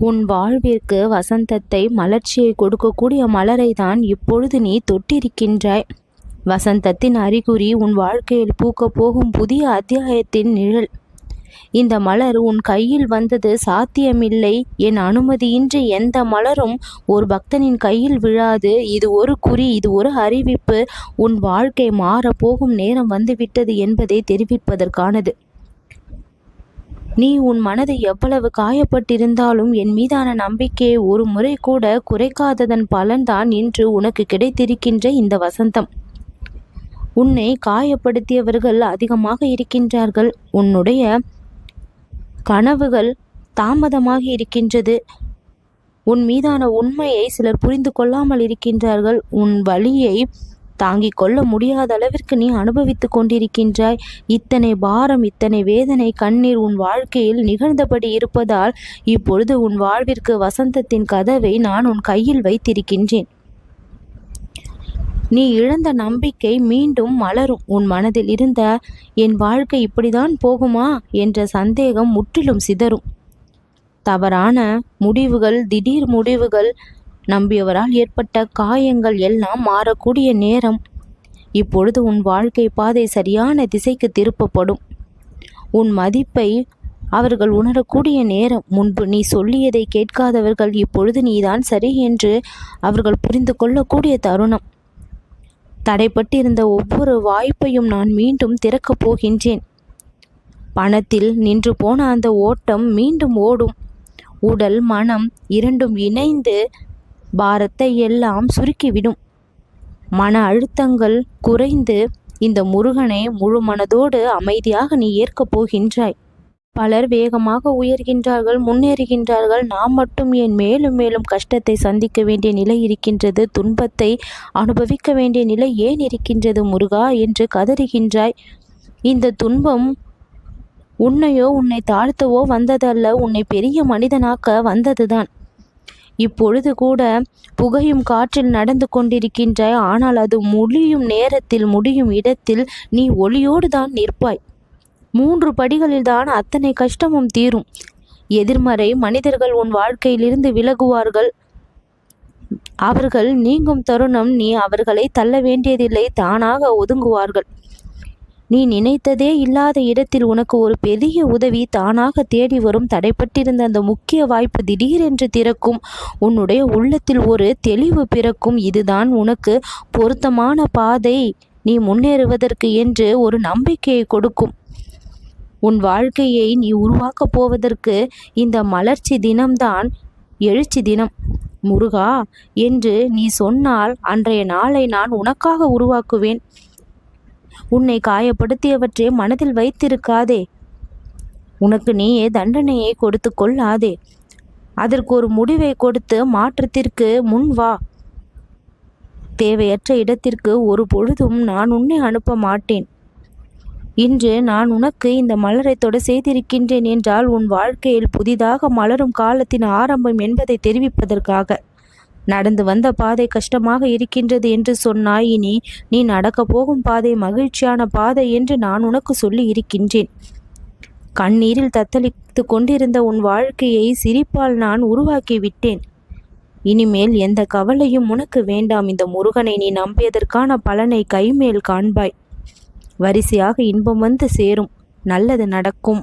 உன் வாழ்விற்கு வசந்தத்தை மலர்ச்சியை கொடுக்கக்கூடிய மலரை தான் இப்பொழுது நீ தொட்டிருக்கின்றாய். வசந்தத்தின் அறிகுறி உன் வாழ்க்கையில் பூக்கப் போகும் புதிய அத்தியாயத்தின் நிழல். இந்த மலர் உன் கையில் வந்தது சாத்தியமில்லை. என் அனுமதியின்றி எந்த மலரும் ஒரு பக்தனின் கையில் விழாது. இது ஒரு குறி, இது ஒரு அறிவிப்பு. உன் வாழ்க்கை மாறப்போகும் நேரம் வந்துவிட்டது என்பதை தெரிவிப்பதற்கானது. நீ உன் மனதை எவ்வளவு காயப்பட்டிருந்தாலும் என் மீதான நம்பிக்கையை ஒரு முறை கூட குறைக்காததன் பலன்தான் இன்று உனக்கு கிடைத்திருக்கின்ற இந்த வசந்தம். உன்னை காயப்படுத்தியவர்கள் அதிகமாக இருக்கின்றார்கள். உன்னுடைய கனவுகள் தாமதமாக இருக்கின்றது. உன் மீதான உண்மையை சிலர் புரிந்து கொள்ளாமல் இருக்கின்றார்கள். உன் வலியை தாங்கிக் கொள்ள முடியாத அளவிற்கு நீ அனுபவித்துக் கொண்டிருக்கின்றாய். இத்தனை பாரம், இத்தனை வேதனை, கண்ணீர் உன் வாழ்க்கையில் நிகழ்ந்தபடி இருப்பதால் இப்பொழுது உன் வாழ்விற்கு வசந்தத்தின் கதவை நான் உன் கையில் வைத்திருக்கின்றேன். நீ இழந்த நம்பிக்கை மீண்டும் மலரும். உன் மனதில் இருந்த என் வாழ்க்கை இப்படிதான் போகுமா என்ற சந்தேகம் முற்றிலும் சிதறும். தவறான முடிவுகள், திடீர் முடிவுகள், நம்பியவரால் ஏற்பட்ட காயங்கள் எல்லாம் மாறக்கூடிய நேரம். இப்பொழுது உன் வாழ்க்கை பாதை சரியான திசைக்கு திருப்பப்படும். உன் மதிப்பை அவர்கள் உணரக்கூடிய நேரம். முன்பு நீ சொல்லியதை கேட்காதவர்கள் இப்பொழுது நீதான் சரி என்று அவர்கள் புரிந்து கொள்ளக்கூடிய தருணம். தடைப்பட்டிருந்த ஒவ்வொரு வாய்ப்பையும் நான் மீண்டும் திறக்கப் போகின்றேன். பணத்தில் நின்று போன அந்த ஓட்டம் மீண்டும் ஓடும். உடல், மனம் இரண்டும் இணைந்து பாரத்தை எல்லாம் சுருக்கிவிடும். மன அழுத்தங்கள் குறைந்து இந்த முருகனை முழு மனதோடு அமைதியாக நீ ஏற்கப் போகின்றாய். பலர் வேகமாக உயர்கின்றார்கள், முன்னேறுகின்றார்கள். நாம் மட்டும் ஏன் மேலும் மேலும் கஷ்டத்தை சந்திக்க வேண்டிய நிலை இருக்கின்றது? துன்பத்தை அனுபவிக்க வேண்டிய நிலை ஏன் இருக்கின்றது முருகா என்று கதறுகின்றாய். இந்த துன்பம் உன்னையோ உன்னை தாழ்த்தவோ வந்ததல்ல, உன்னை பெரிய மனிதனாக்க வந்ததுதான். இப்பொழுது கூட புகையும் காற்றில் நடந்து கொண்டிருக்கின்றாய். ஆனால் அது முடியும் நேரத்தில், முடியும் இடத்தில் நீ ஒளியோடு தான் நிற்பாய். 3 படிகளில்தான் அத்தனை கஷ்டமும் தீரும். எதிர்மறை மனிதர்கள் உன் வாழ்க்கையிலிருந்து விலகுவார்கள். அவர்கள் நீங்கும் தருணம் நீ அவர்களை தள்ள வேண்டியதில்லை, தானாக ஒதுங்குவார்கள். நீ நினைத்ததே இல்லாத இடத்தில் உனக்கு ஒரு பெரிய உதவி தானாக தேடி வரும். தடைப்பட்டிருந்த அந்த முக்கிய வாய்ப்பு திடீரென்று திறக்கும். உன்னுடைய உள்ளத்தில் ஒரு தெளிவு பிறக்கும். இதுதான் உனக்கு பொருத்தமான பாதை, நீ முன்னேறுவதற்கு என்று ஒரு நம்பிக்கையை கொடுக்கும். உன் வாழ்க்கையை நீ உருவாக்கப் போவதற்கு இந்த மலர்ச்சி தினம்தான் எழுச்சி தினம். முருகா என்று நீ சொன்னால் அன்றைய நாளை நான் உனக்காக உருவாக்குவேன். உன்னை காயப்படுத்தியவற்றை மனதில் வைத்திருக்காதே. உனக்கு நீயே தண்டனையை கொடுத்து கொள்ளாதே. அதற்கு ஒரு முடிவை கொடுத்து மாற்றத்திற்கு முன் வா. தேவையற்ற இடத்திற்கு ஒரு பொழுதும் நான் உன்னை அனுப்ப மாட்டேன். இன்று நான் உனக்கு இந்த மலரை தொட செய்திருக்கின்றேன் என்றால் உன் வாழ்க்கையில் புதிதாக மலரும் காலத்தின் ஆரம்பம் என்பதை தெரிவிப்பதற்காக. நடந்து வந்த பாதை கஷ்டமாக இருக்கின்றது என்று சொன்னாய். இனி நீ நடக்கப் போகும் பாதை மகிழ்ச்சியான பாதை என்று நான் உனக்கு சொல்லி இருக்கின்றேன். கண்ணீரில் தத்தளித்து கொண்டிருந்த உன் வாழ்க்கையை சிரிப்பால் நான் உருவாக்கி விட்டேன். இனிமேல் எந்த கவலையும் உனக்கு வேண்டாம். இந்த முருகனை நீ நம்பியதற்கான பலனை கைமேல் காண்பாய். வரிசையாக இன்பம் வந்து சேரும். நல்லது நடக்கும்.